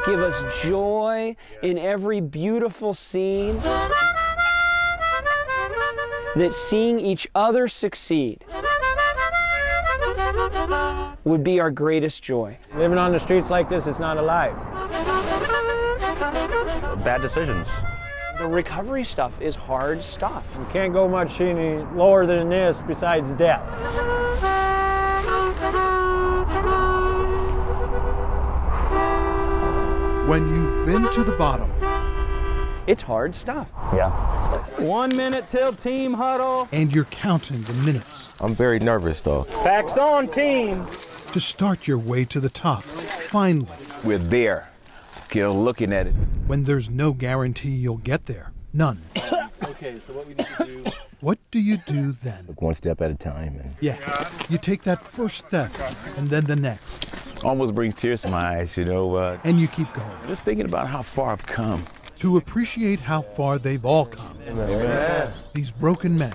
Give us joy in every beautiful scene. That seeing each other succeed would be our greatest joy. Living on the streets like this is not alive. Bad decisions. The recovery stuff is hard stuff. You can't go much any lower than this besides death. When you've been to the bottom, It's hard stuff. Yeah. 1 minute till team huddle. and you're counting the minutes I'm very nervous though. Backs on, team. to start your way to the top, finally, We're there. You're looking at it. when there's no guarantee you'll get there. None. Okay, so what we need to do... What do you do then? One step at a time. And Yeah, you take that first step, and then the next, Almost brings tears to my eyes, you know. and you keep going. Just thinking about how far I've come. To appreciate how far they've all come. These broken men,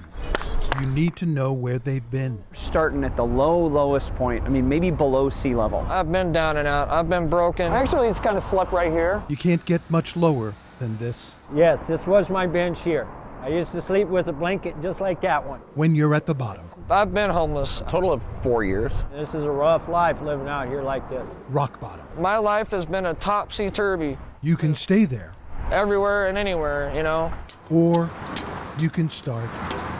you need to know where they've been. Starting at the lowest point, I mean, maybe below sea level. I've been down and out. I've been broken. Actually, it's kind of slept right here. You can't get much lower than this. Yes, this was my bench here. I used to sleep with a blanket just like that one. When you're at the bottom, I've been homeless. Total of 4 years. This is a rough life living out here like this. rock bottom, My life has been a topsy-turvy, you can stay there, everywhere and anywhere, you know. or you can start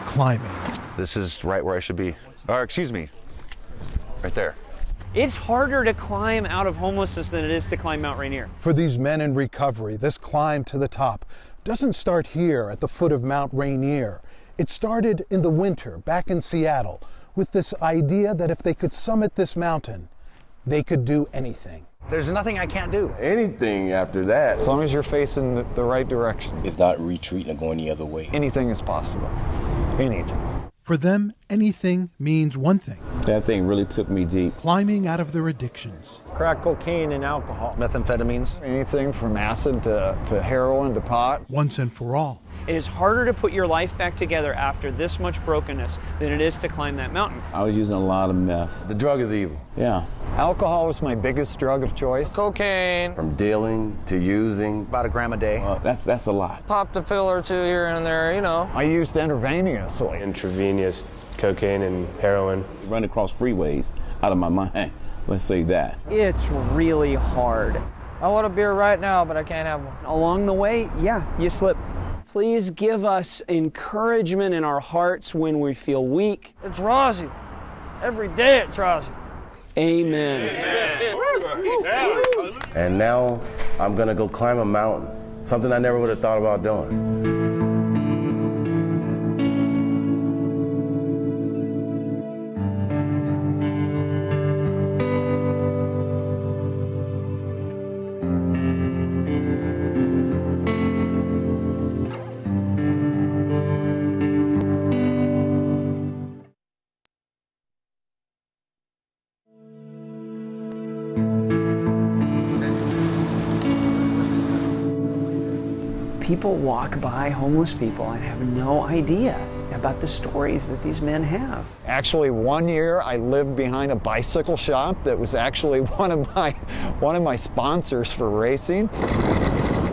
climbing. This is right where I should be. Or excuse me, right there. It's harder to climb out of homelessness than it is to climb Mount Rainier. For these men in recovery, this climb to the top doesn't start here at the foot of Mount Rainier. It started in the winter back in Seattle with this idea that if they could summit this mountain, they could do anything. There's nothing I can't do. anything after that, As long as you're facing the right direction, it's not retreating and going the other way. anything is possible. Anything. For them, anything means one thing: That thing really took me deep. climbing out of their addictions. Crack cocaine and alcohol. Methamphetamines. Anything from acid to heroin to pot. Once and for all. It is harder to put your life back together after this much brokenness than it is to climb that mountain. I was using a lot of meth. The drug is evil. Yeah. Alcohol was my biggest drug of choice. Cocaine, From dealing to using. About a gram a day. That's a lot. popped a pill or two here and there, you know. I used intravenously. Intravenous cocaine and heroin. Run across freeways out of my mind. Let's say that. It's really hard. I want a beer right now, but I can't have one. Along the way, yeah, you slip. Please give us encouragement in our hearts when we feel weak. It draws you. Every day it draws you. Amen. And now I'm gonna go climb a mountain. Something I never would have thought about doing. People walk by homeless people and have no idea about the stories that these men have. Actually, 1 year I lived behind a bicycle shop that was actually one of my sponsors for racing.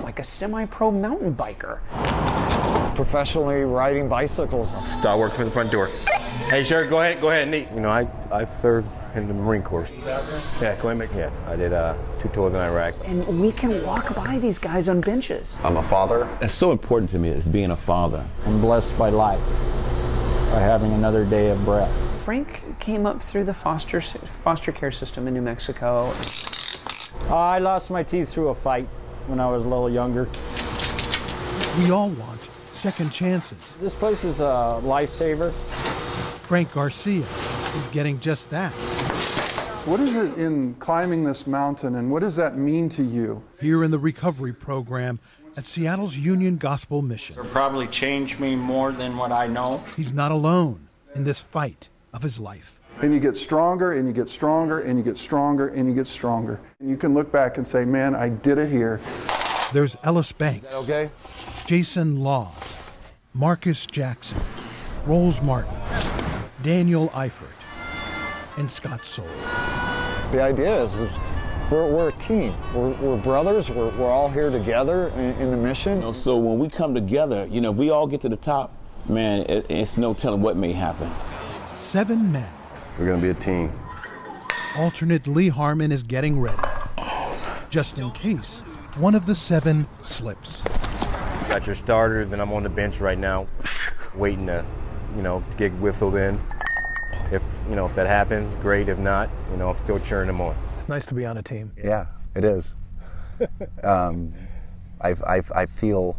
Like a semi-pro mountain biker. Professionally riding bicycles. Start working at the front door. Hey, sure, go ahead, Nate. You know, I served in the Marine Corps. Yeah, go ahead, make. Yeah, I did 2 tours in Iraq. And we can walk by these guys on benches. I'm a father. It's so important to me as being a father. I'm blessed by life, by having another day of breath. Frank came up through the foster care system in New Mexico. I lost my teeth through a fight when I was a little younger. We all want second chances. This place is a lifesaver. Frank Garcia is getting just that. What is it in climbing this mountain, and what does that mean to you? Here in the recovery program at Seattle's Union Gospel Mission. It'll probably change me more than what I know. He's not alone in this fight of his life. And you get stronger, and you get stronger, and you get stronger, and you get stronger. And you can look back and say, man, I did it here. There's Ellis Banks, Okay? Jason Law, Marcus Jackson, Rolls Martin, Daniel Eifert, and Scott Soul. The idea is We're a team. We're brothers. We're all here together in the mission. You know, so when we come together, you know, we all get to the top, man, it's no telling what may happen. 7 men. We're going to be a team. Alternate Lee Harmon is getting ready, just in case one of the 7 slips. You got your starters, and I'm on the bench right now, waiting to, you know, to get whistled in. If that happens, great. If not, you know, I'm still cheering them on. It's nice to be on a team. Yeah, it is. I feel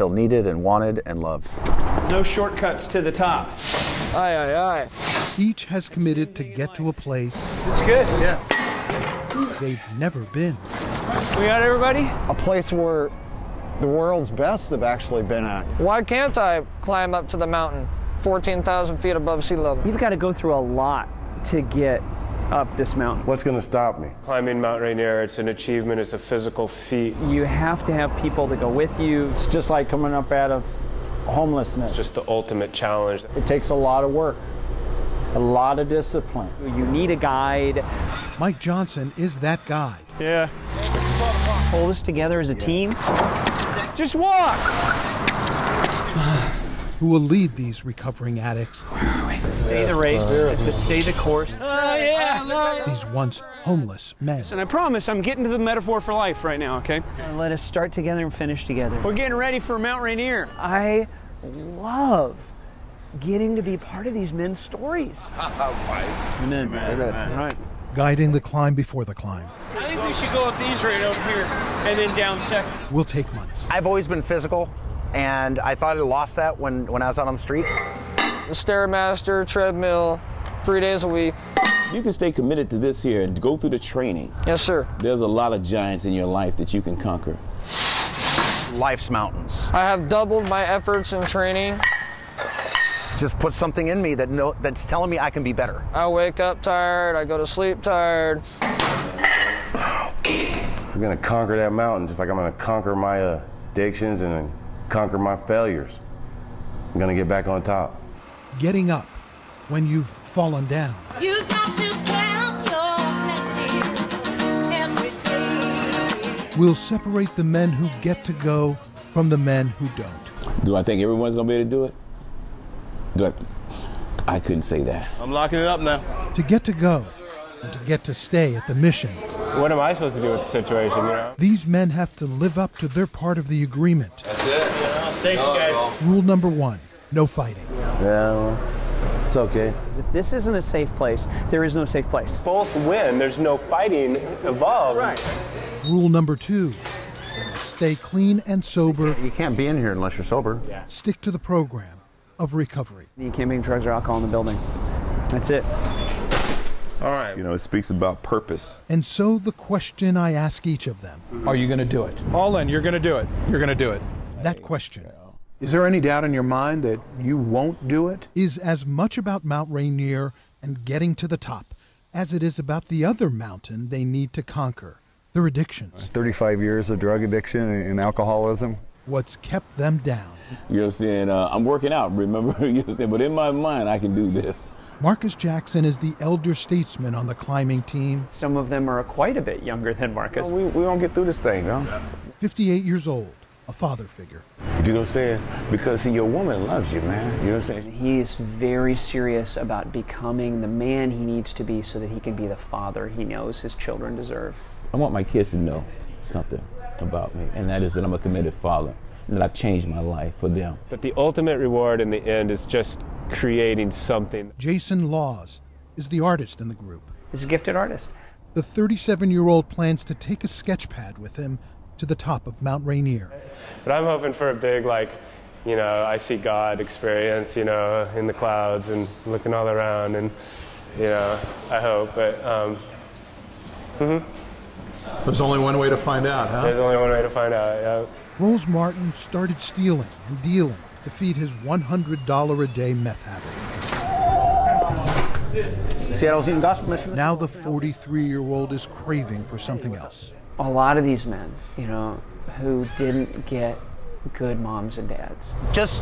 needed and wanted and loved. No shortcuts to the top. Aye, aye, aye. Each has committed to get to a place It's good. Yeah. They've never been. We got everybody? A place where the world's best have actually been at. Why can't I climb up to the mountain 14,000 feet above sea level? You've got to go through a lot to get up this mountain. What's going to stop me? Climbing Mount Rainier, it's an achievement, it's a physical feat. You have to have people to go with you. It's just like coming up out of homelessness. It's just the ultimate challenge. It takes a lot of work, a lot of discipline. You need a guide. Mike Johnson is that guide. Yeah. Hold us together as a team. Just walk. Who will lead these recovering addicts? Stay the race, to stay the course. Oh, yeah. These once homeless men. And I promise I'm getting to the metaphor for life right now, okay? Let us start together and finish together. We're getting ready for Mount Rainier. I love getting to be part of these men's stories. Amen. All right. Guiding the climb before the climb. I think we should go up these right over here and then down second. Will take months. I've always been physical, and I thought I lost that when I was out on the streets. The Stairmaster, treadmill, 3 days a week. You can stay committed to this here and go through the training. Yes, sir. There's a lot of giants in your life that you can conquer. Life's mountains. I have doubled my efforts in training. Just put something in me that's telling me I can be better. I wake up tired, I go to sleep tired. We're going to conquer that mountain just like I'm going to conquer my addictions and conquer my failures. I'm going to get back on top. Getting up when you've fallen down. You've got to count your blessings every day. Will separate the men who get to go from the men who don't. Do I think everyone's going to be able to do it? I couldn't say that. I'm locking it up now. To get to go and to get to stay at the mission. What am I supposed to do with the situation, you know? These men have to live up to their part of the agreement. That's it. Thank you, guys. Rule number 1, no fighting. Yeah, well, it's okay. If this isn't a safe place, there is no safe place. Both win. There's no fighting involved. Right. Rule number 2, stay clean and sober. You can't be in here unless you're sober. Yeah. Stick to the program of recovery. You can't bring drugs or alcohol in the building. That's it. All right. You know, it speaks about purpose. And so the question I ask each of them. Are you going to do it? All in, you're going to do it. You're going to do it. That question. Is there any doubt in your mind that you won't do it? Is as much about Mount Rainier and getting to the top as it is about the other mountain they need to conquer, their addictions. 35 years of drug addiction and alcoholism. What's kept them down. You know what I'm saying? I'm working out, remember? You know what I'm saying? But in my mind, I can do this. Marcus Jackson is the elder statesman on the climbing team. Some of them are quite a bit younger than Marcus. We don't get through this thing, huh? 58 years old, a father figure. You know what I'm saying? Because, see, your woman loves you, man. You know what I'm saying? He's very serious about becoming the man he needs to be so that he can be the father he knows his children deserve. I want my kids to know something about me, and that is that I'm a committed father, and that I've changed my life for them. But the ultimate reward in the end is just creating something. Jason Laws is the artist in the group. He's a gifted artist. The 37-year-old plans to take a sketch pad with him to the top of Mount Rainier. But I'm hoping for a big, like, you know, I see God experience, you know, in the clouds and looking all around, and, you know, I hope, but, There's only one way to find out, huh? There's only one way to find out, yeah. Rolls Martin started stealing and dealing to feed his $100 a day meth habit. Seattle's Eaton Gospel Mission. Now the 43-year-old is craving for something else. A lot of these men, you know, who didn't get good moms and dads. Just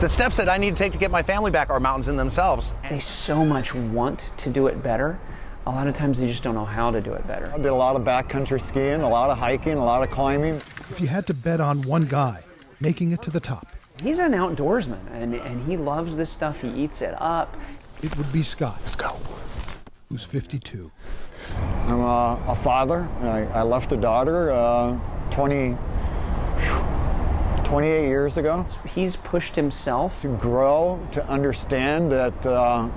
the steps that I need to take to get my family back are mountains in themselves. They so much want to do it better, a lot of times they just don't know how to do it better. I did a lot of backcountry skiing, a lot of hiking, a lot of climbing. If you had to bet on one guy making it to the top, He's an outdoorsman, and he loves this stuff. He eats it up. it would be Scott. Let's go. Who's 52. I'm a father. I left a daughter 28 years ago. He's pushed himself to grow, to understand that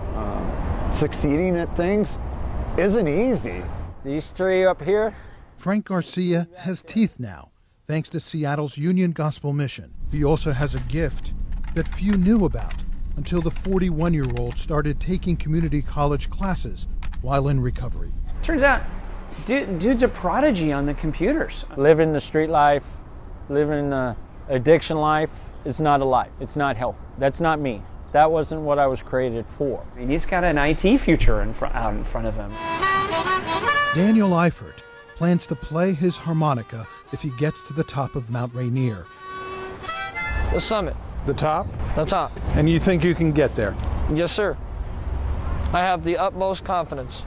succeeding at things isn't easy. These three up here, Frank Garcia has teeth now, thanks to Seattle's Union Gospel Mission. He also has a gift that few knew about until the 41-year-old started taking community college classes while in recovery. Turns out, dude's a prodigy on the computers. living the street life, living the addiction life is not a life. It's not healthy. That's not me. That wasn't what I was created for. I mean, he's got an IT future out in front of him. Daniel Eifert plans to play his harmonica if he gets to the top of Mount Rainier. The summit. The top? The top. And you think you can get there? Yes, sir. I have the utmost confidence.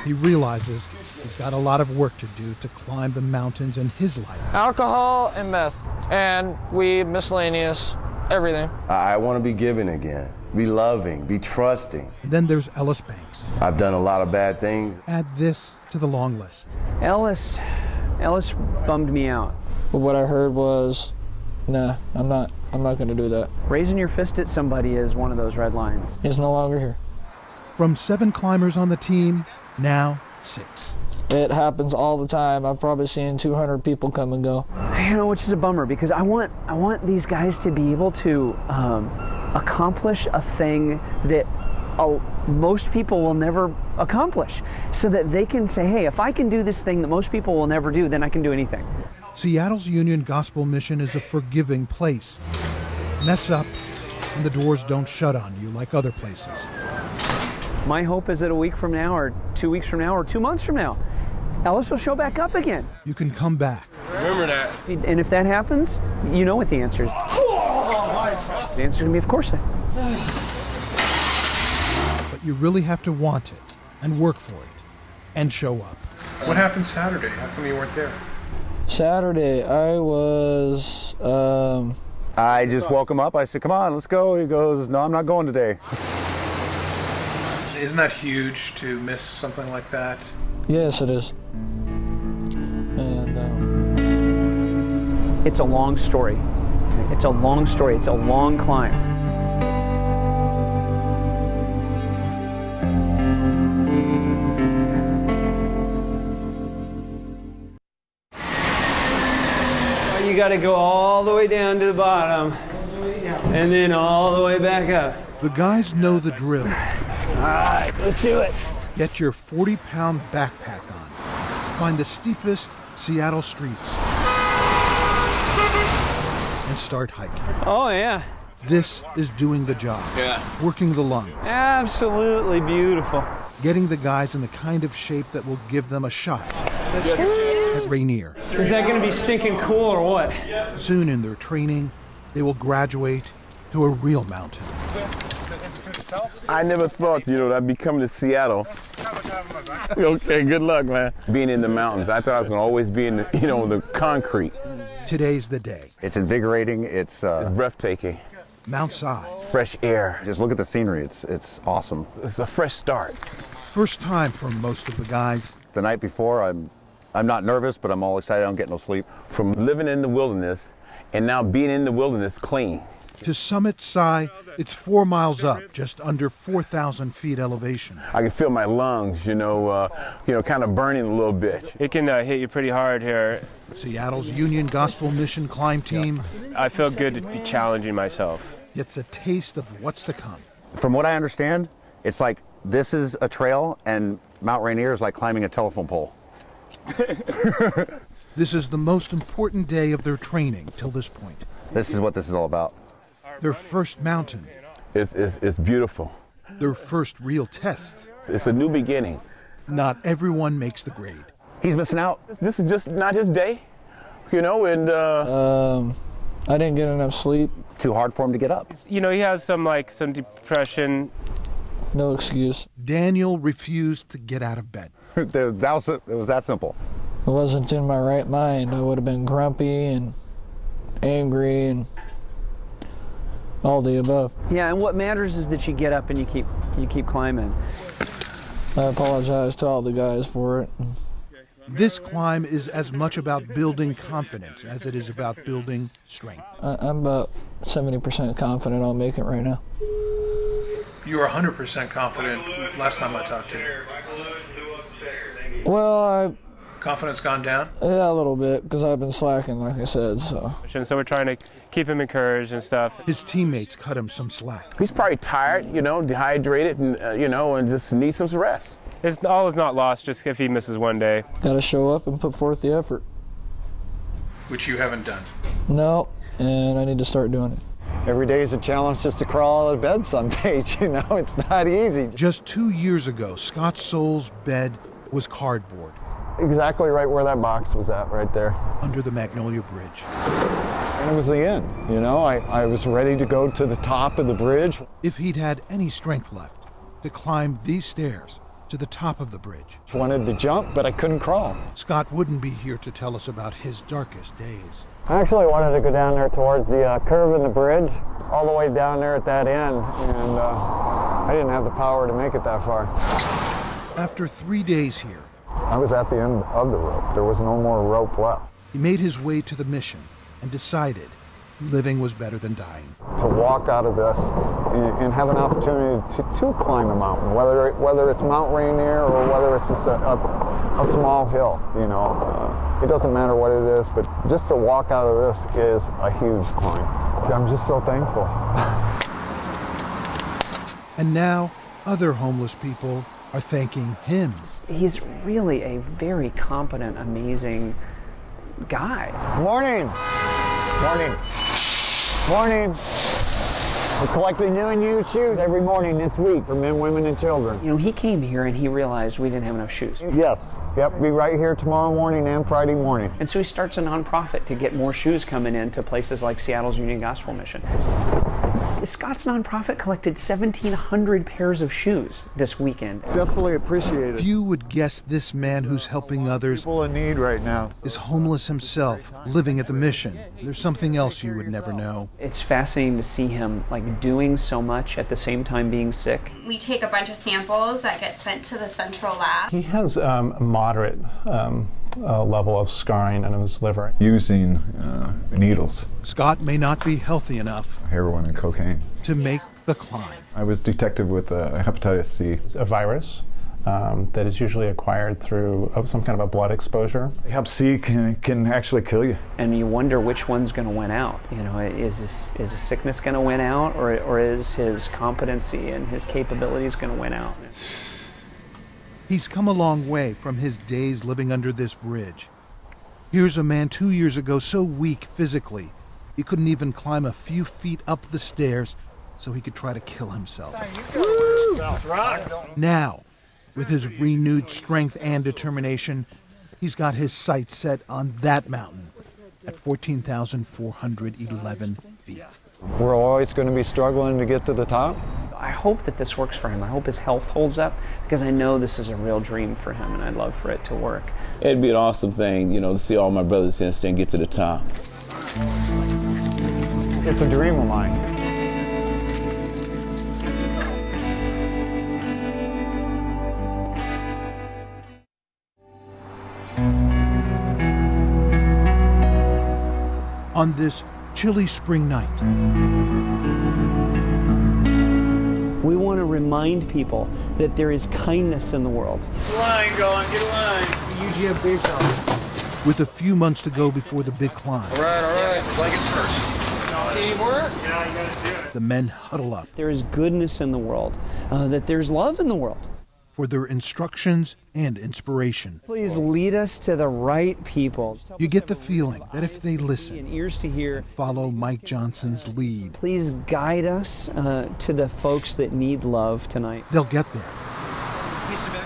He realizes he's got a lot of work to do to climb the mountains in his life. Alcohol and meth and weed, miscellaneous, everything. I want to be giving again, be loving, be trusting. Then there's Ellis Banks. I've done a lot of bad things. Add this to the long list. Ellis bummed me out. But what I heard was, nah, I'm not going to do that. Raising your fist at somebody is one of those red lines. He's no longer here. From 7 climbers on the team, now 6. It happens all the time. I've probably seen 200 people come and go. You know, which is a bummer because I want these guys to be able to accomplish a thing that most people will never accomplish, so that they can say, hey, if I can do this thing that most people will never do, then I can do anything. Seattle's Union Gospel Mission is a forgiving place. Mess up, and the doors don't shut on you like other places. My hope is that a week from now, or 2 weeks from now, or 2 months from now, Ellis will show back up again. You can come back. Remember that. And if that happens, you know what the answer is. The answer is going to be, of course. But you really have to want it, and work for it, and show up. What happened Saturday? How come you weren't there? Saturday, I was... I just woke him up. I said, come on, let's go. He goes, no, I'm not going today. Isn't that huge to miss something like that? Yes, it is. And it's a long story. It's a long story. It's a long climb. You got to go all the way down to the bottom, and then all the way back up. The guys know the drill. All right, let's do it. Get your 40-pound backpack on. Find the steepest Seattle streets. And start hiking. Oh, yeah. This is doing the job. Yeah. Working the lungs. Absolutely beautiful. Getting the guys in the kind of shape that will give them a shot at Rainier. Is that going to be stinking cool or what? Soon in their training, they will graduate to a real mountain. I never thought, I'd be coming to Seattle. Okay, good luck, man. Being in the mountains, I thought I was going to always be in the concrete. Today's the day. It's invigorating. It's breathtaking. Mount Si. Fresh air. Just look at the scenery. It's awesome. It's a fresh start. First time for most of the guys. The night before, I'm not nervous, but I'm all excited. I don't get no sleep. From living in the wilderness and now being in the wilderness clean. To Summit Si, it's 4 miles up, just under 4,000 feet elevation. I can feel my lungs, kind of burning a little bit. It can hit you pretty hard here. Seattle's Union Gospel Mission climb team. I feel good to be challenging myself. Gets a taste of what's to come. From what I understand, it's like this is a trail and Mount Rainier is like climbing a telephone pole. This is the most important day of their training till this point. This is what this is all about. Their first mountain. It's beautiful. Their first real test. It's a new beginning. Not everyone makes the grade. He's missing out. This is just not his day, and I didn't get enough sleep. Too hard for him to get up. He has some depression No excuse. Daniel refused to get out of bed. It was that simple. I wasn't in my right mind. I would have been grumpy and angry and all the above. Yeah, and what matters is that you get up and you keep climbing. I apologize to all the guys for it. This climb is as much about building confidence as it is about building strength. I'm about 70% confident I'll make it right now. You were 100% confident last time I talked to you. Well, Confidence gone down? Yeah, a little bit, because I've been slacking, like I said, so. And so we're trying to keep him encouraged and stuff. His teammates cut him some slack. He's probably tired, dehydrated, and and just needs some rest. All is not lost just if he misses one day. Got to show up and put forth the effort. Which you haven't done. No, and I need to start doing it. Every day is a challenge just to crawl out of bed some days, it's not easy. Just 2 years ago, Scott Soul's bed was cardboard. Exactly right where that box was at, right there. Under the Magnolia Bridge. And it was the end, I was ready to go to the top of the bridge. If he'd had any strength left to climb these stairs to the top of the bridge. Wanted to jump, but I couldn't crawl. Scott wouldn't be here to tell us about his darkest days. I actually wanted to go down there towards the curve in the bridge, all the way down there at that end, and I didn't have the power to make it that far. After 3 days here, I was at the end of the rope. There was no more rope left. he made his way to the mission and decided living was better than dying. To walk out of this and have an opportunity to climb a mountain, whether it's Mount Rainier or whether it's just a small hill, it doesn't matter what it is, but just to walk out of this is a huge climb. I'm just so thankful. And now other homeless people are thanking him. He's really a very competent, amazing guy. Morning. Morning. Morning. We're collecting new and used shoes every morning this week for men, women, and children. He came here and he realized we didn't have enough shoes. Yes. Yep, be right here tomorrow morning and Friday morning. And so he starts a nonprofit to get more shoes coming in to places like Seattle's Union Gospel Mission. Scott's nonprofit collected 1,700 pairs of shoes this weekend. Definitely appreciate it. Few would guess this man who's helping others People in need right now is homeless himself, living at the mission. There's something else you would never know. It's fascinating to see him doing so much at the same time being sick. We take a bunch of samples that get sent to the central lab. He has a moderate level of scarring in his liver. Using needles. Scott may not be healthy enough Heroin and cocaine. to make the climb. I was detected with hepatitis C. It's a virus that is usually acquired through some kind of a blood exposure. Hep C can actually kill you. And you wonder which one's going to win out. Is a sickness going to win out, or is his competency and his capabilities going to win out? He's come a long way from his days living under this bridge. Here's a man 2 years ago so weak physically, he couldn't even climb a few feet up the stairs so he could try to kill himself. Now, with his renewed strength and determination, he's got his sights set on that mountain at 14,411 feet. We're always going to be struggling to get to the top. I hope that this works for him. I hope his health holds up, because I know this is a real dream for him, and I'd love for it to work. It'd be an awesome thing, to see all my brothers here and get to the top. It's a dream of mine. On this chilly spring night, We want to remind people that there is kindness in the world. Line going, get a line. UGF big time. with a few months to go before the big climb, All right. Blankets first. Teamwork. the men huddle up There is goodness in the world, that there's love in the world. for their instructions and inspiration. Please lead us to the right people. You get the feeling that if they listen And ears to hear. follow Mike Johnson's lead, Please guide us to the folks that need love tonight. they'll get there.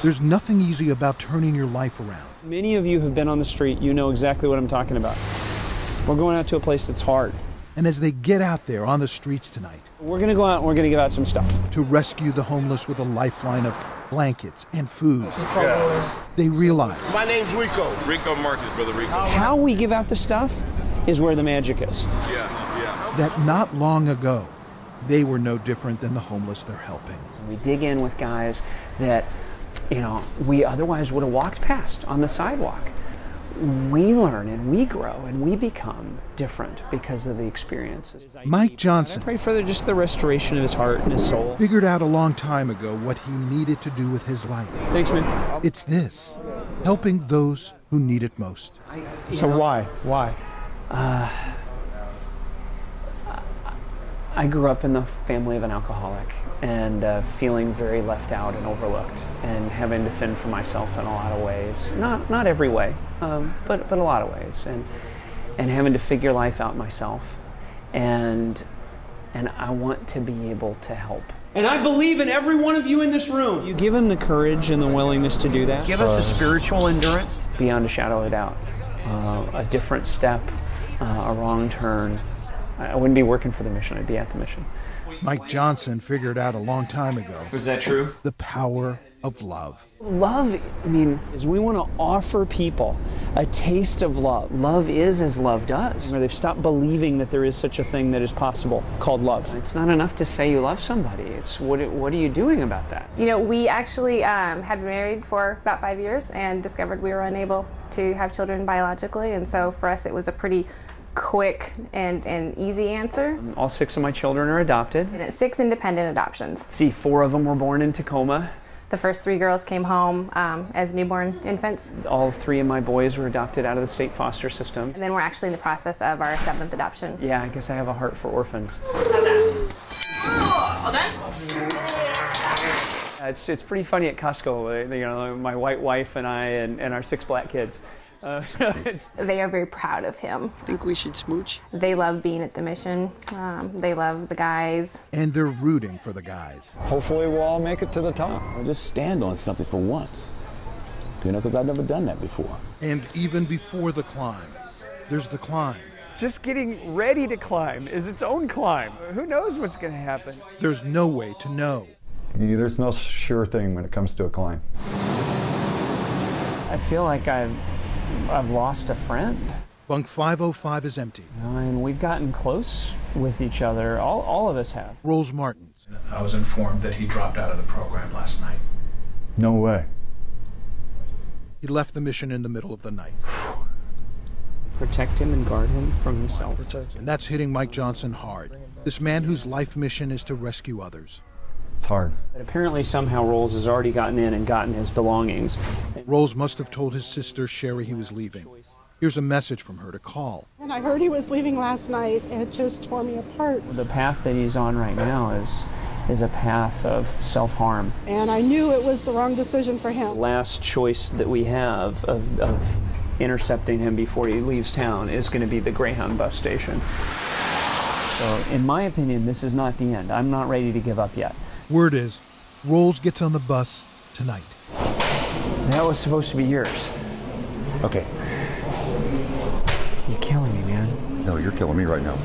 There's nothing easy about turning your life around. Many of you have been on the street. You know exactly what I'm talking about. We're going out to a place that's hard. And as they get out there on the streets tonight, We're going to go out and we're going to give out some stuff. to rescue the homeless with a lifeline of blankets and food, they realize My name's Rico. Rico Marcus, brother Rico. How we give out the stuff is where the magic is. that not long ago, they were no different than the homeless they're helping. We dig in with guys that, we otherwise would have walked past on the sidewalk. We learn and we grow and we become different because of the experiences. Mike Johnson I pray for just the restoration of his heart and his soul. figured out a long time ago what he needed to do with his life. Thanks, man. It's this, helping those who need it most. So why? Why? I grew up in the family of an alcoholic and feeling very left out and overlooked and having to fend for myself in a lot of ways. Not every way, but a lot of ways. And having to figure life out myself. And I want to be able to help. And I believe in every one of you in this room. You give him the courage and the willingness to do that. Give us a spiritual endurance. Beyond a shadow of a doubt. A different step, a wrong turn. I wouldn't be working for the mission, I'd be at the mission. Mike Johnson figured out a long time ago. Was that true? The power of love. Love, is we want to offer people a taste of love. Love is as love does. Where they've stopped believing that there is such a thing that is possible called love. It's not enough to say you love somebody. It's what are you doing about that? We actually had been married for about 5 years and discovered we were unable to have children biologically. And so for us, it was a pretty quick and easy answer. All 6 of my children are adopted. And it's 6 independent adoptions. 4 of them were born in Tacoma. The first 3 girls came home as newborn infants. All 3 of my boys were adopted out of the state foster system. And then we're actually in the process of our 7th adoption. Yeah, I guess I have a heart for orphans. All done? It's pretty funny at Costco, my white wife and I and our 6 black kids. They are very proud of him. Think we should smooch? They love being at the mission. They love the guys. And they're rooting for the guys. Hopefully we'll all make it to the top. Or just stand on something for once. Because I've never done that before. And even before the climb, there's the climb. Just getting ready to climb is its own climb. Who knows what's going to happen? There's no way to know. There's no sure thing when it comes to a climb. I feel like I've lost a friend. Bunk 505 is empty. And we've gotten close with each other. All of us have. Rolls Martins. I was informed that he dropped out of the program last night. No way. He left the mission in the middle of the night. Protect him and guard him from himself. And that's hitting Mike Johnson hard. This man whose life mission is to rescue others. It's hard. But apparently somehow Rolls has already gotten in and gotten his belongings. Rolls must have told his sister Sherry he was leaving. Here's a message from her to call. And I heard he was leaving last night. It just tore me apart. The path that he's on right now is a path of self-harm. And I knew it was the wrong decision for him. The last choice that we have of intercepting him before he leaves town is going to be the Greyhound bus station. So in my opinion, this is not the end. I'm not ready to give up yet. Word is, Rolls gets on the bus tonight. That was supposed to be yours. Okay. You're killing me, man. No, you're killing me right now.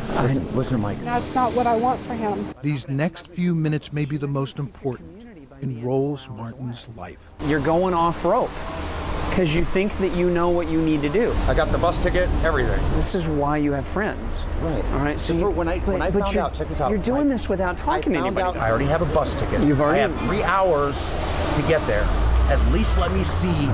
Listen, Mike. That's not what I want for him. These next few minutes may be the most important in Rolls Martin's life. You're going off rope because you think that you know what you need to do. I got the bus ticket, everything. This is why you have friends. Right. All right. So when I found out, check this out. You're doing this without talking to anybody. I already have a bus ticket. You've already. I have 3 hours to get there. At least let me see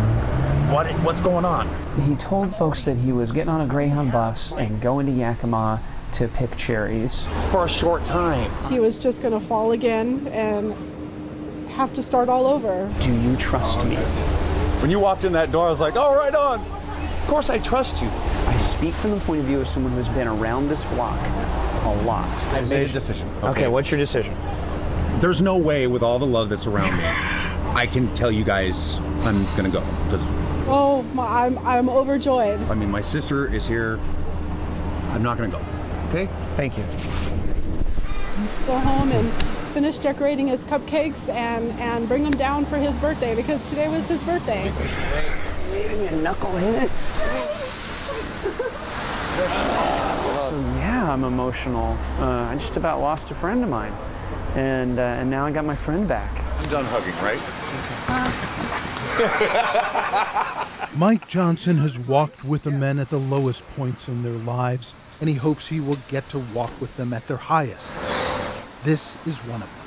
what's going on. He told folks that he was getting on a Greyhound bus and going to Yakima to pick cherries. For a short time. He was just going to fall again and have to start all over. Do you trust me? When you walked in that door, I was like, oh, right on. Of course I trust you. I speak from the point of view of someone who's been around this block a lot. I've made a decision. Okay, what's your decision? There's no way with all the love that's around me, I can tell you guys I'm gonna go. Oh, I'm overjoyed. I mean, my sister is here. I'm not gonna go. Okay? Thank you. Go home and finish decorating his cupcakes and bring them down for his birthday because today was his birthday. You knucklehead. So yeah, I'm emotional. I just about lost a friend of mine, and now I got my friend back. I'm done hugging, right? Mike Johnson has walked with the men at the lowest points in their lives, and he hopes he will get to walk with them at their highest. This is one of them.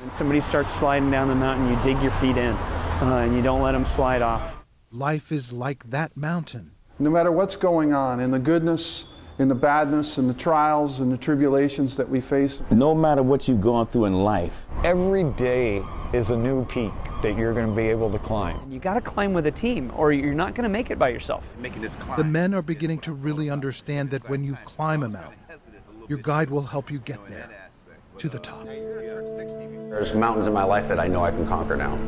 When somebody starts sliding down the mountain, you dig your feet in, and you don't let them slide off. Life is like that mountain. No matter what's going on, in the goodness, in the badness, in the trials and the tribulations that we face. No matter what you've gone through in life, every day is a new peak that you're going to be able to climb. You got to climb with a team, or you're not going to make it by yourself. The men are beginning to really understand that when you climb a mountain, your guide will help you get there, to the top. There's mountains in my life that I know I can conquer now.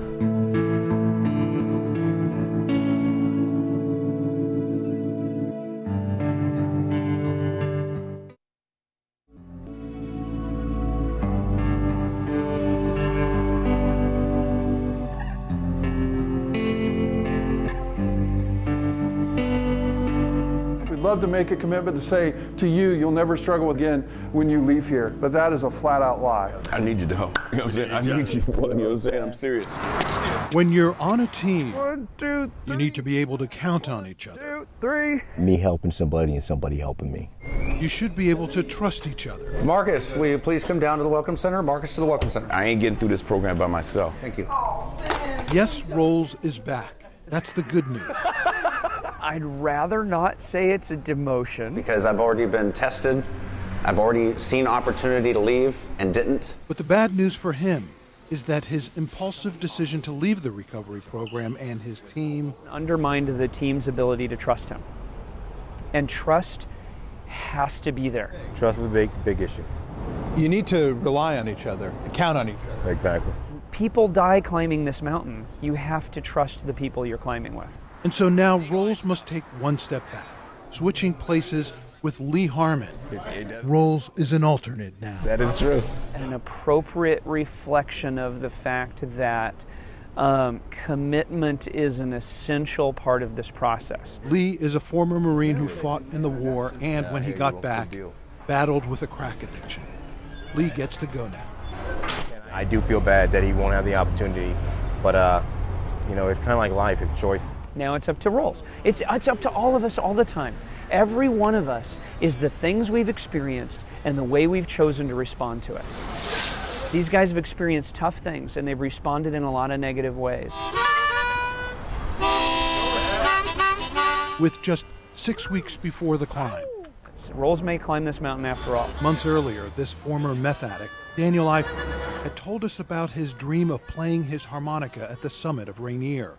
Love to make a commitment to say to you, you'll never struggle again when you leave here, but that is a flat-out lie. I need you to help. You know what I'm saying? I need you. You know what I'm saying? I'm serious. When you're on a team, 1, 2, 3. You need to be able to count on each other. 2, 3. Me helping somebody and somebody helping me. You should be able to trust each other. Marcus, will you please come down to the Welcome Center? Marcus to the Welcome Center. I ain't getting through this program by myself. Thank you. Yes, Rolls is back. That's the good news. I'd rather not say it's a demotion. Because I've already been tested. I've already seen opportunity to leave and didn't. But the bad news for him is that his impulsive decision to leave the recovery program and his team undermined the team's ability to trust him. And trust has to be there. Trust is a big issue. You need to rely on each other, count on each other. Exactly. People die climbing this mountain. You have to trust the people you're climbing with. And so now Rolls must take one step back, switching places with Lee Harmon. Rolls is an alternate now. That is true. An appropriate reflection of the fact that commitment is an essential part of this process. Lee is a former Marine who fought in the war and, when he got back, battled with a crack addiction. Lee gets to go now. I do feel bad that he won't have the opportunity, but you know, it's kind of like life, it's choice. Now it's up to Rolls. It's up to all of us all the time. Every one of us is the things we've experienced and the way we've chosen to respond to it. These guys have experienced tough things and they've responded in a lot of negative ways. With just 6 weeks before the climb. Rolls may climb this mountain after all. Months earlier, this former meth addict, Daniel Eifert, had told us about his dream of playing his harmonica at the summit of Rainier.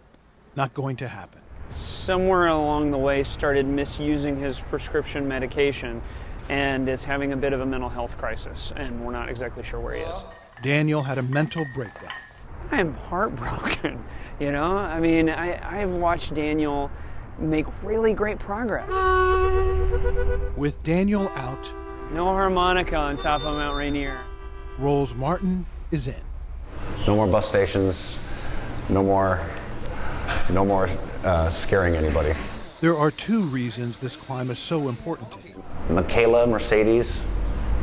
Not going to happen. Somewhere along the way started misusing his prescription medication and is having a bit of a mental health crisis, and we're not exactly sure where he is. Daniel had a mental breakdown. I am heartbroken, you know? I mean, I've watched Daniel make really great progress. With Daniel out, no harmonica on top of Mount Rainier. Rolls Martin is in. No more bus stations, no more scaring anybody. There are 2 reasons this climb is so important to him. Michaela, Mercedes,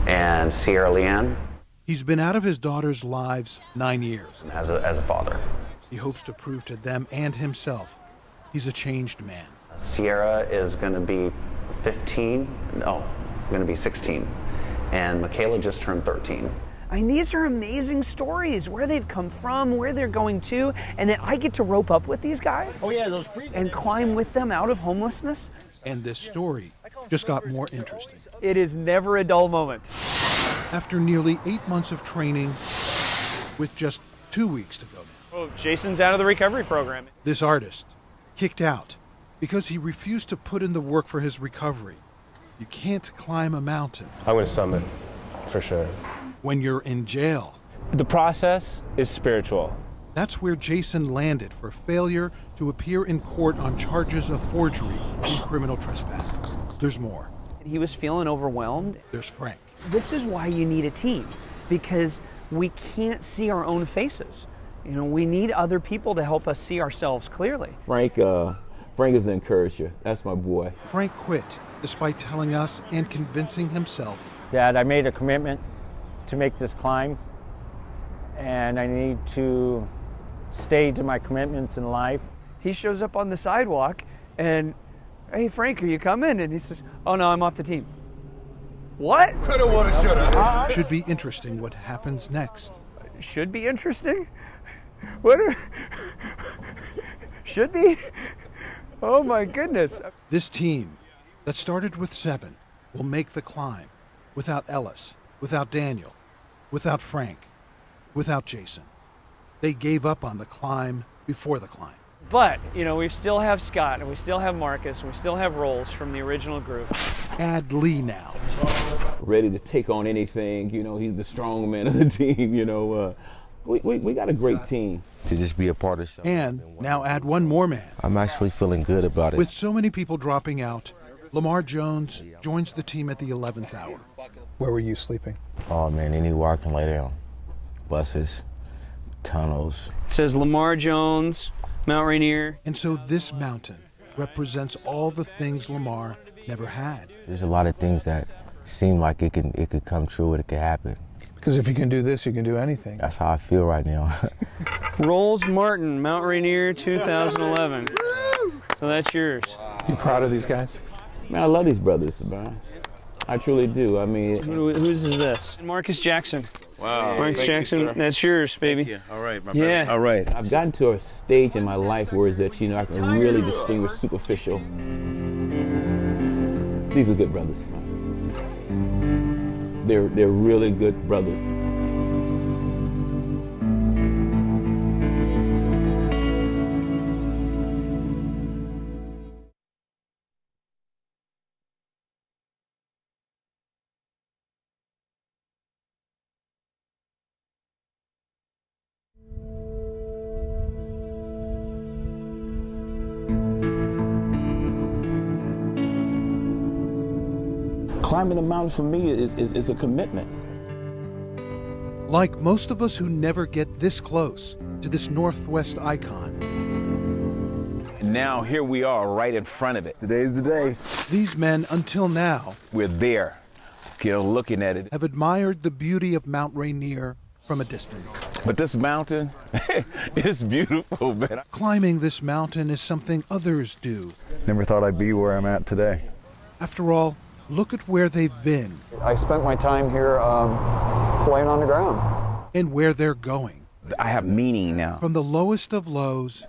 and Sierra Leanne. He's been out of his daughter's lives 9 years. As a father. He hopes to prove to them and himself he's a changed man. Sierra is going to be 15, no, going to be 16. And Michaela just turned 13. I mean, these are amazing stories, where they've come from, where they're going to, and then I get to rope up with these guys and climb with them out of homelessness. And this story just got more interesting. It is never a dull moment. After nearly 8 months of training, with just 2 weeks to go now. Oh, Jason's out of the recovery program. This artist, kicked out because he refused to put in the work for his recovery. You can't climb a mountain. I'm going to summit, for sure. When you're in jail. The process is spiritual. That's where Jason landed for failure to appear in court on charges of forgery and criminal trespass. There's more. He was feeling overwhelmed. There's Frank. This is why you need a team, because we can't see our own faces. You know, we need other people to help us see ourselves clearly. Frank Frank is an encourager. That's my boy. Frank quit, despite telling us and convincing himself. Dad, I made a commitment to make this climb, and I need to stay to my commitments in life. He shows up on the sidewalk and, hey, Frank, are you coming? And he says, oh no, I'm off the team. What? Coulda, woulda, shoulda. Should be interesting what happens next. Should be interesting? What? Should be? Oh my goodness. This team that started with 7 will make the climb without Ellis, without Daniel, without Frank, without Jason. They gave up on the climb before the climb. But, you know, we still have Scott, and we still have Marcus, and we still have Rolls from the original group. Add Lee now. Ready to take on anything. You know, he's the strong man of the team. You know, we got a great team. To just be a part of something. And now add one more man. I'm actually feeling good about it. With so many people dropping out, Lamar Jones joins the team at the 11th hour. Where were you sleeping? Oh man, anywhere I can lay down. Buses, tunnels. It says Lamar Jones, Mount Rainier. And so this mountain represents all the things Lamar never had. There's a lot of things that seem like it could come true, it could happen. Because if you can do this, you can do anything. That's how I feel right now. Rolls Martin, Mount Rainier 2011. So that's yours. You proud of these guys? Man, I love these brothers, man. I truly do. I mean, whose is this? Marcus Jackson. Wow. Marcus Jackson, you, that's yours, baby. Thank you. All right, my yeah. brother. All right. I've gotten to a stage in my life where is that, you know, I can really distinguish superficial. These are good brothers, man. They're really good brothers. Climbing a mountain for me is a commitment. Like most of us who never get this close to this Northwest icon. And now here we are right in front of it. Today's the day. These men, until now, we're there, you know, looking at it. Have admired the beauty of Mount Rainier from a distance. But this mountain, it's beautiful, man. Climbing this mountain is something others do. Never thought I'd be where I'm at today. After all, look at where they've been. I spent my time here laying on the ground. And where they're going. I have meaning now. From the lowest of lows.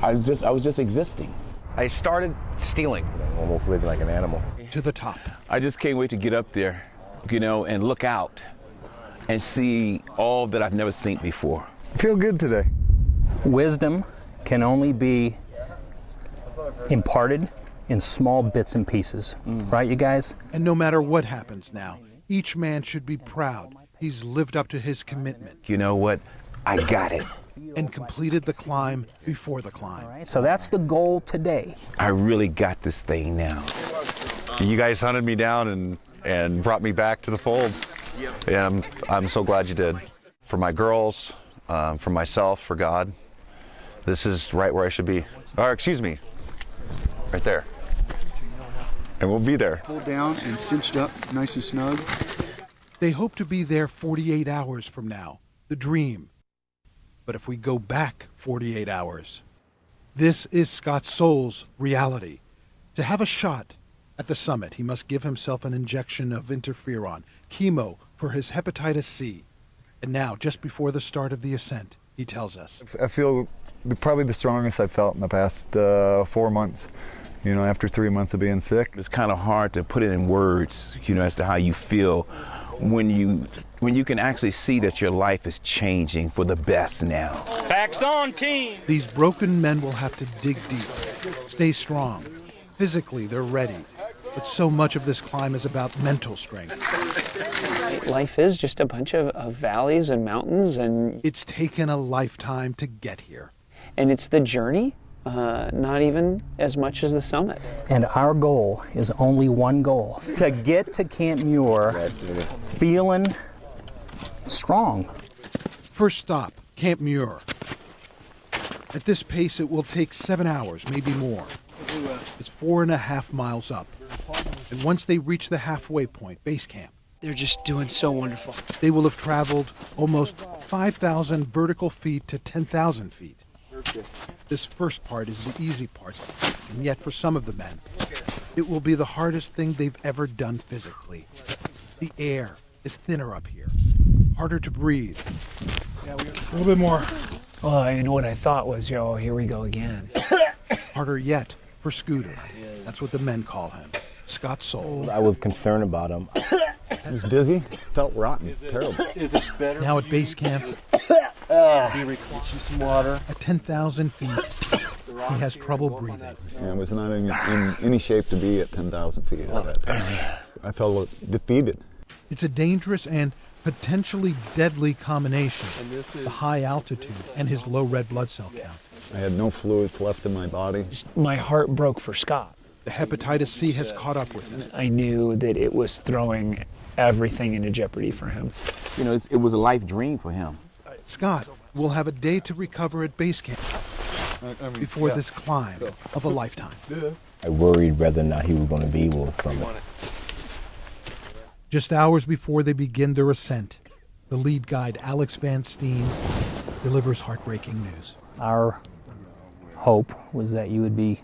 I was just existing. I started stealing. Almost living like an animal. To the top. I just can't wait to get up there, you know, and look out and see all that I've never seen before. I feel good today. Wisdom can only be imparted in small bits and pieces, right, you guys? And no matter what happens now, each man should be proud he's lived up to his commitment. You know what? I got it. And completed the climb before the climb. All right, so that's the goal today. I really got this thing now. You guys hunted me down and brought me back to the fold. And I'm so glad you did. For my girls, for myself, for God, this is right where I should be. Or excuse me, right there. And we'll be there. Pulled down and cinched up, nice and snug. They hope to be there 48 hours from now, the dream. But if we go back 48 hours, this is Scott Soul's reality. To have a shot at the summit, he must give himself an injection of interferon, chemo for his hepatitis C. And now, just before the start of the ascent, he tells us. I feel probably the strongest I've felt in the past 4 months. You know, after 3 months of being sick. It's kind of hard to put it in words, you know, as to how you feel when you can actually see that your life is changing for the best now. Facts on, team! These broken men will have to dig deep, stay strong. Physically, they're ready. But so much of this climb is about mental strength. Life is just a bunch of valleys and mountains, and it's taken a lifetime to get here. And it's the journey, not even as much as the summit. And our goal is only one goal, to get to Camp Muir feeling strong. First stop, Camp Muir. At this pace, it will take 7 hours, maybe more. It's 4.5 miles up. And once they reach the halfway point, base camp, They're just doing so wonderful. they will have traveled almost 5,000 vertical feet to 10,000 feet. This first part is the easy part, and yet for some of the men, it will be the hardest thing they've ever done physically. The air is thinner up here, harder to breathe. A little bit more. Well, and what I thought was, oh, here we go again. Harder yet for Scooter. That's what the men call him. Scott Soul. I was concerned about him. He was dizzy, felt rotten, terrible. Is it better? Now at base camp, Some water. at 10,000 feet, he has trouble breathing. And I was not in any shape to be at 10,000 feet at that time. I felt defeated. It's a dangerous and potentially deadly combination, the high altitude and his low red blood cell count. I had no fluids left in my body. My heart broke for Scott. The hepatitis C has caught up with him. I knew that it was throwing everything into jeopardy for him. You know, it was a life dream for him. Scott will have a day to recover at base camp before this climb of a lifetime. I worried whether or not he was going to be able to summit. Just hours before they begin their ascent, the lead guide, Alex Van Steen, delivers heartbreaking news. Our hope was that you would be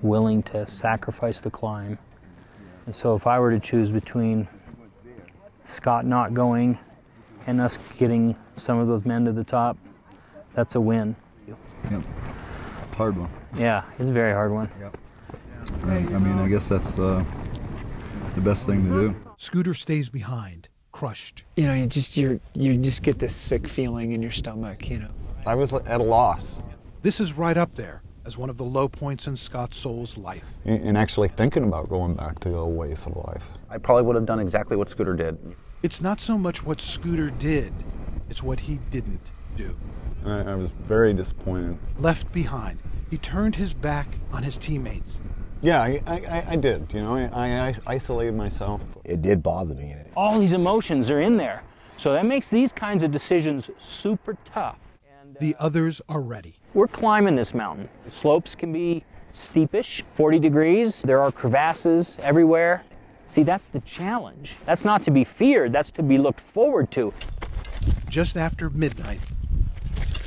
willing to sacrifice the climb. And so if I were to choose between Scott not going and us getting some of those men to the top, that's a win. Yep. Hard one. Yeah, it's a very hard one. Yep. I mean, I guess that's the best thing to do. Scooter stays behind, crushed. You know, you just get this sick feeling in your stomach, you know. I was at a loss. This is right up there as one of the low points in Scott Soul's life. And actually thinking about going back to the old ways of life. I probably would have done exactly what Scooter did. It's not so much what Scooter did, it's what he didn't do. I was very disappointed. Left behind, he turned his back on his teammates. Yeah, I did. You know, I isolated myself. It did bother me. All these emotions are in there. So that makes these kinds of decisions super tough. The others are ready. We're climbing this mountain. The slopes can be steepish, 40 degrees. There are crevasses everywhere. See, that's the challenge. That's not to be feared, that's to be looked forward to. Just after midnight,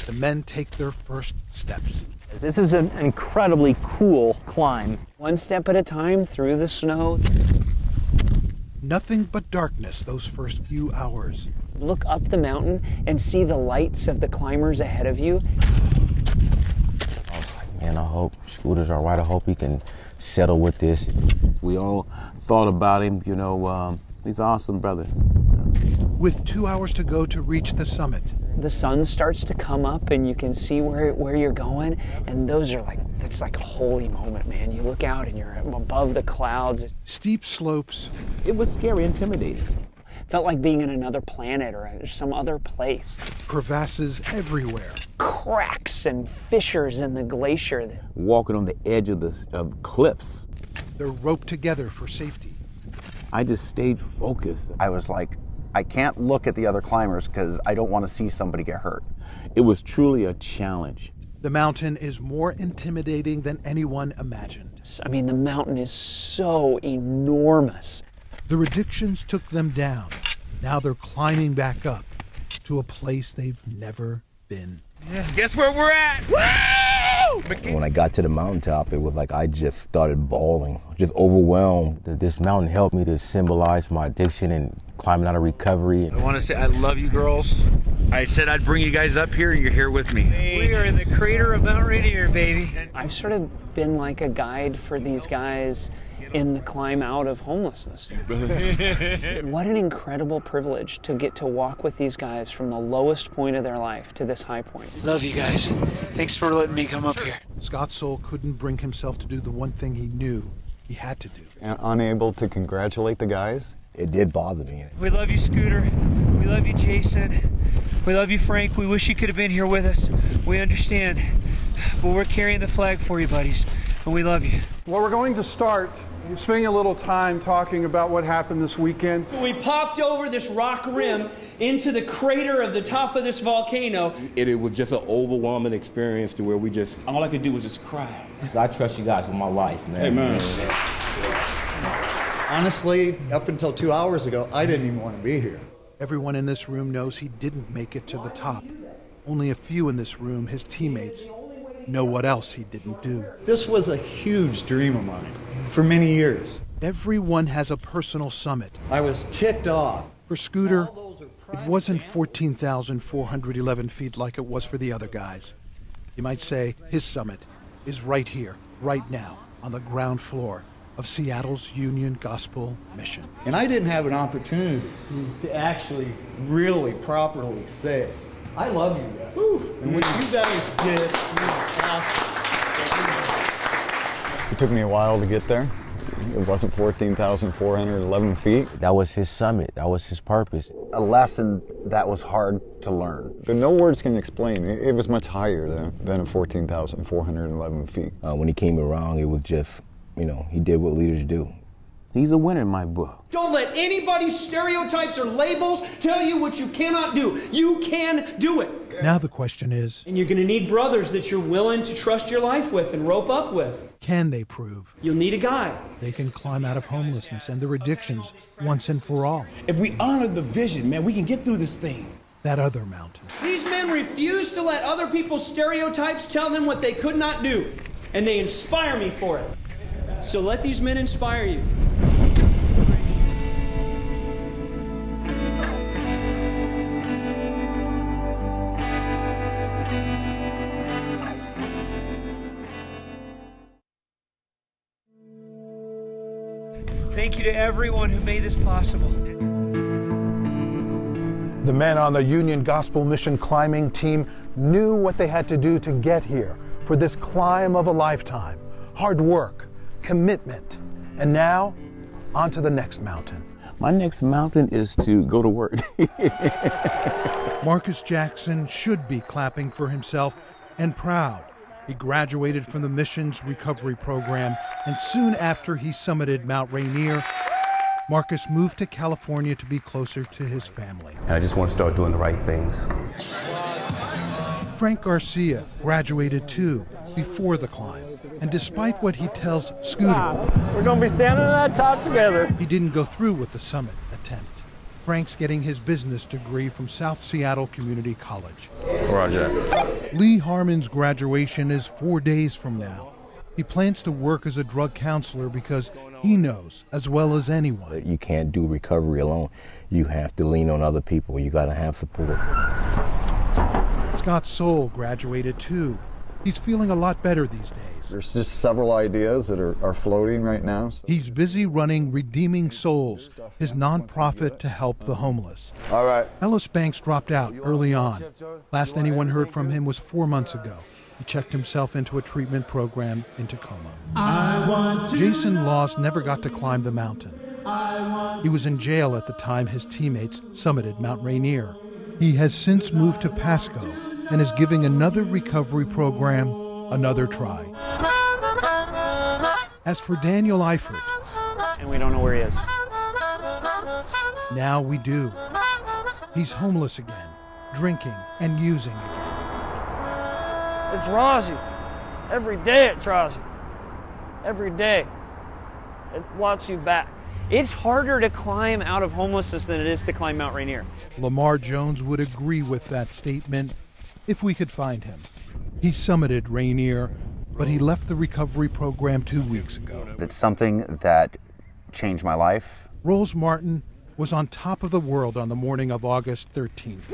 the men take their first steps. This is an incredibly cool climb. One step at a time through the snow. Nothing but darkness those first few hours. Look up the mountain and see the lights of the climbers ahead of you. Man, I hope Scooter's all right. I hope he can settle with this. We all thought about him, you know, he's an awesome brother. With 2 hours to go to reach the summit. The sun starts to come up and you can see where you're going, and those are like, it's like a holy moment, man. You look out and you're above the clouds. Steep slopes. It was scary, intimidating. Felt like being in another planet or some other place. Crevasses everywhere. Cracks and fissures in the glacier. Walking on the edge of cliffs. They're roped together for safety. I just stayed focused. I was like, I can't look at the other climbers because I don't want to see somebody get hurt. It was truly a challenge. The mountain is more intimidating than anyone imagined. I mean, the mountain is so enormous. The Redictions took them down. Now they're climbing back up to a place they've never been. Yeah, guess where we're at? Woo! When I got to the mountaintop, it was like I just started bawling, just overwhelmed. This mountain helped me to symbolize my addiction and climbing out of recovery. I want to say I love you girls. I said I'd bring you guys up here, and you're here with me. We are in the crater of Mount Rainier, baby. I've sort of been like a guide for these guys in the climb out of homelessness. What an incredible privilege to get to walk with these guys from the lowest point of their life to this high point. Love you guys. Thanks for letting me come up here. Scott Soul couldn't bring himself to do the one thing he knew he had to do. And unable to congratulate the guys. It did bother me. We love you, Scooter. We love you, Jason. We love you, Frank. We wish you could have been here with us. We understand. But we're carrying the flag for you, buddies. And we love you. Well, we're going to start spending a little time talking about what happened this weekend. We popped over this rock rim into the crater of the top of this volcano. It was just an overwhelming experience to where we just, all I could do was just cry. I trust you guys with my life, man. Amen. Honestly, up until 2 hours ago, I didn't even want to be here. Everyone in this room knows he didn't make it to the top. Only a few in this room, his teammates, know what else he didn't do. This was a huge dream of mine for many years. Everyone has a personal summit. I was ticked off. For Scooter, it wasn't 14,411 feet like it was for the other guys. You might say his summit is right here, right now, on the ground floor of Seattle's Union Gospel Mission. And I didn't have an opportunity to actually really properly say, I love you guys. And what you guys did was awesome. It took me a while to get there. It wasn't 14,411 feet. That was his summit. That was his purpose. A lesson that was hard to learn. No words can explain. It was much higher than 14,411 feet. When he came around, it was just, you know, he did what leaders do. He's a winner in my book. Don't let anybody's stereotypes or labels tell you what you cannot do. You can do it. Now the question is, And you're going to need brothers that you're willing to trust your life with and rope up with. can they prove You'll need a guide. they can climb out of homelessness and their addictions once and for all? If we honor the vision, man, we can get through this thing. That other mountain. These men refuse to let other people's stereotypes tell them what they could not do. And they inspire me for it. So let these men inspire you. Thank you to everyone who made this possible. The men on the Union Gospel Mission climbing team knew what they had to do to get here for this climb of a lifetime. Hard work, commitment, and now on to the next mountain. My next mountain is to go to work. Marcus Jackson should be clapping for himself and proud. He graduated from the mission's recovery program, and soon after he summited Mount Rainier, Marcus moved to California to be closer to his family. And I just want to start doing the right things. Frank Garcia graduated too, before the climb. And despite what he tells Scooter, we're going to be standing on that top together. He didn't go through with the summit attempt. Frank's getting his business degree from South Seattle Community College. Roger. Lee Harmon's graduation is 4 days from now. He plans to work as a drug counselor because he knows, as well as anyone, You can't do recovery alone. You have to lean on other people. You got to have support. Scott Soul graduated too. He's feeling a lot better these days. There's just several ideas that are floating right now. He's busy running Redeeming Souls, his nonprofit to help the homeless. All right. Ellis Banks dropped out early on. Last anyone heard from him was 4 months ago. He checked himself into a treatment program in Tacoma. Jason Laws never got to climb the mountain. He was in jail at the time his teammates summited Mount Rainier. He has since moved to Pasco and is giving another recovery program another try. As for Daniel Eifert, And we don't know where he is. now we do. He's homeless again, drinking and using again. It draws you. Every day it draws you. Every day. It wants you back. It's harder to climb out of homelessness than it is to climb Mount Rainier. Lamar Jones would agree with that statement if we could find him. He summited Rainier, but he left the recovery program 2 weeks ago. It's something that changed my life. Rose Martin was on top of the world on the morning of August 13th.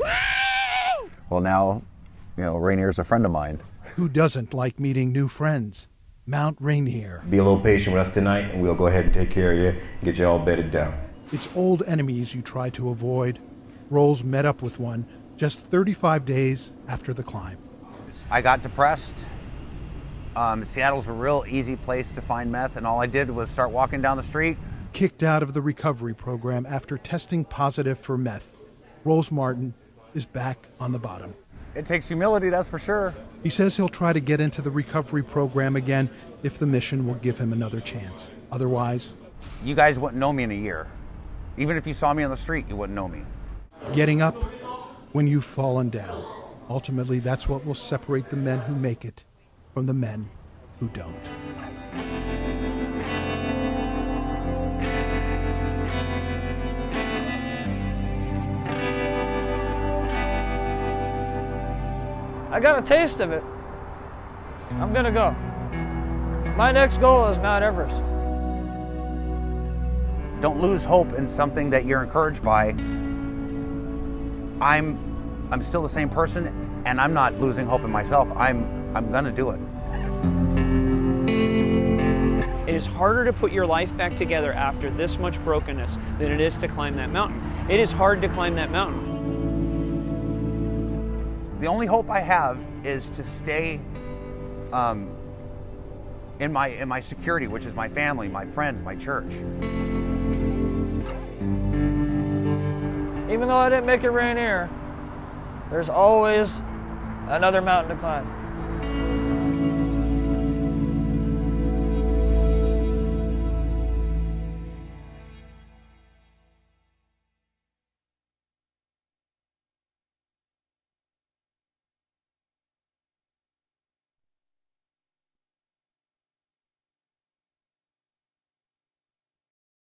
Well, now, Rainier's a friend of mine. Who doesn't like meeting new friends? Mount Rainier. Be a little patient with us tonight, and we'll go ahead and take care of you and get you all bedded down. It's old enemies you try to avoid. Rolls met up with one just 35 days after the climb. I got depressed. Seattle's a real easy place to find meth, and all I did was start walking down the street. Kicked out of the recovery program after testing positive for meth, Rose Martin is back on the bottom. It takes humility, that's for sure. He says he'll try to get into the recovery program again if the mission will give him another chance. Otherwise, You guys wouldn't know me in a year. Even if you saw me on the street, you wouldn't know me. getting up when you've fallen down. Ultimately, that's what will separate the men who make it from the men who don't. I got a taste of it. I'm gonna go. My next goal is Mount Everest. Don't lose hope in something that you're encouraged by. I'm still the same person, and I'm not losing hope in myself. I'm gonna do it. It is harder to put your life back together after this much brokenness than it is to climb that mountain. It is hard to climb that mountain. The only hope I have is to stay in my security, which is my family, my friends, my church. Even though I didn't make it Rainier, there's always another mountain to climb.